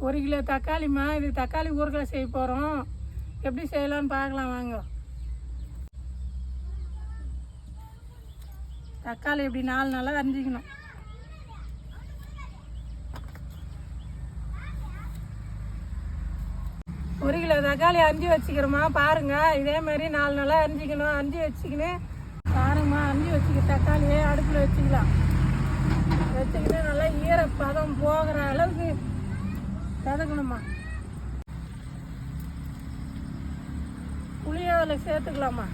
1 kilo தக்காளிம்மா. இது தக்காளி ஊறுகாய் செய்ய போகிறோம். எப்படி செய்யலான்னு பார்க்கலாம் வாங்க. தக்காளி எப்படி 4 நாளாக அரிஞ்சிக்கணும். ஒரு கிலோ தக்காளி அரிஞ்சு வச்சுக்கிறோமா பாருங்கள். இதே மாதிரி 4 நாளாக அரிஞ்சிக்கணும். அரிஞ்சு வச்சுக்கின்னு பாருங்கம்மா. அரிஞ்சு வச்சுக்க தக்காளியே அடுப்பில் வச்சுக்கலாம். வச்சுக்கிட்டு நல்லா ஈரப்பதம் போகிற அளவுக்கு வதக்கணுமா. புளியை அதில் சேர்த்துக்கலாமா.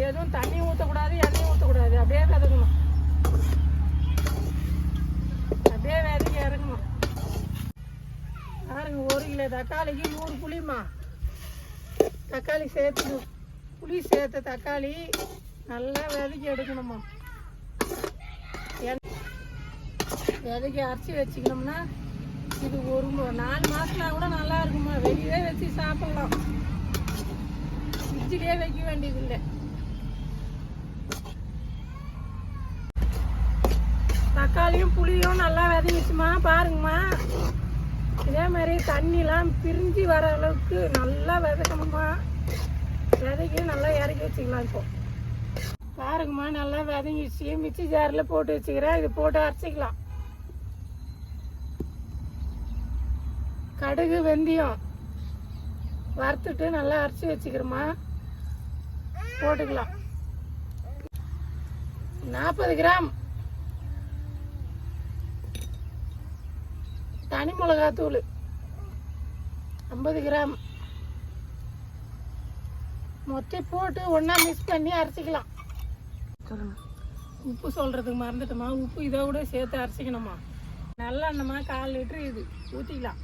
எதுவும் தண்ணி ஊற்றக்கூடாது, எண்ணெய் ஊற்றக்கூடாது. அப்படியே வதக்கணும். அப்படியே வதக்கி இறக்கணும். பாருங்க, 1 கிலோ தக்காளிக்கு 100 புளிமா. தக்காளி சேர்த்து புளி சேர்த்த தக்காளி நல்லா வதக்கி எடுக்கணுமா. வதக்கி அரைச்சி வச்சுக்கணும்னா இது ஒரு 4 மாதம்னா கூட நல்லா இருக்குமா. வெளியே வச்சு சாப்பிட்லாம். ஃப்ரிட்ஜிலே வைக்க வேண்டியதில்லை. தக்காளியும் புளியும் நல்லா வதங்கிச்சுமா. பாருங்கம்மா, இதே மாதிரி தண்ணிலாம் பிரிஞ்சு வர அளவுக்கு நல்லா வதக்கணுமா. வதக்கி நல்லா இறக்கி வச்சுக்கலாம். இப்போ பாருங்கம்மா, நல்லா வதங்கிச்சு. மிக்ஸி ஜாரில் போட்டு வச்சுக்கிறேன். இது போட்டு அரைச்சிக்கலாம். கடுகு வெந்தயம் வறுத்துட்டு நல்லா அரைச்சி வச்சுக்கிறோமா. போட்டுக்கலாம். 40 கிராம் தனி மிளகாத்தூள், 50 கிராம் மொத்தம் போட்டு ஒன்றா மிக்ஸ் பண்ணி அரைச்சிக்கலாம். உப்பு சொல்கிறதுக்கு மறந்துட்டோமா. உப்பு இதை கூட சேர்த்து அரைச்சிக்கணுமா. நல்லெண்ணெய்மா 1/4 லிட்டரு இது ஊற்றிக்கலாம்.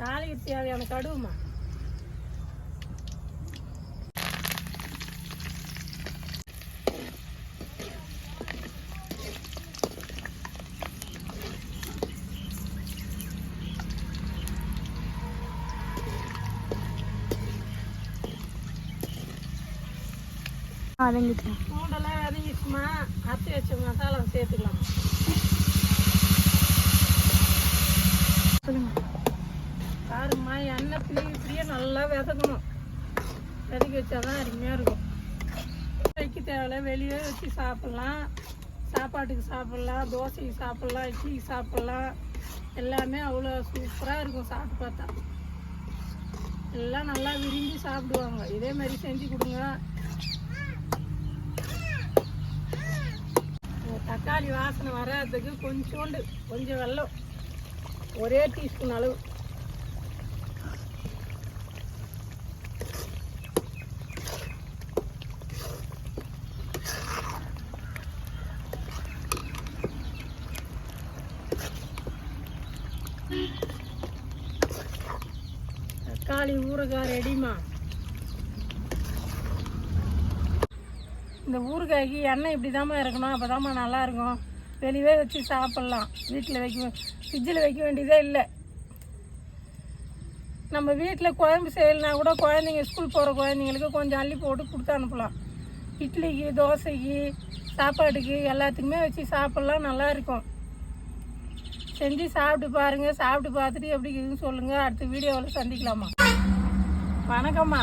தாளிக்கு தேவையான கடுகுமா. பூண்டெல்லாம் வதங்கிச்சுமா. அரைச்சி வச்ச மசாலா சேர்த்துக்கலாம். பாருங்கம்மா, எண்ணெய் பிரிய நல்லா வதக்கணும். வதக்கி வச்சாதான் அருமையாக இருக்கும். வைக்க தேவையில்ல. வெளியே வச்சு சாப்பிட்லாம். சாப்பாட்டுக்கு சாப்பிட்லாம், தோசைக்கு சாப்பிட்லாம், இட்லிக்கு சாப்பிட்லாம். எல்லாமே அவ்வளோ சூப்பராக இருக்கும். சாப்பிட்டு பார்த்தா எல்லாம் நல்லா விரும்பி சாப்பிடுவாங்க. இதே மாதிரி செஞ்சு கொடுங்க. தக்காளி வாசனை வராதுக்கு கொஞ்சம் வெல்லம், 1 டீஸ்பூன் அளவு. தக்காளி ஊறுகாய் ரெடிமா. இந்த ஊறுகாய்க்கு எண்ணெய் இப்படி தாம்மா இருக்கணும். அப்போ தாம்மா நல்லாயிருக்கும். வெளியே வச்சு சாப்பிட்லாம். வீட்டில் ஃப்ரிட்ஜில் வைக்க வேண்டியதே இல்லை. நம்ம வீட்டில் குழம்பு செய்யலைனா கூட குழந்தைங்க ஸ்கூல் போகிற குழந்தைங்களுக்கு கொஞ்சம் அள்ளி போட்டு கொடுத்து அனுப்பலாம். இட்லிக்கு, தோசைக்கு, சாப்பாட்டுக்கு எல்லாத்துக்குமே வச்சு சாப்பிட்லாம். நல்லாயிருக்கும். செஞ்சு சாப்பிட்டு பாருங்கள். சாப்பிட்டு பார்த்துட்டு எப்படி இருக்குதுன்னு சொல்லுங்கள். அடுத்த வீடியோவில் சந்திக்கலாமா. வணக்கம்மா.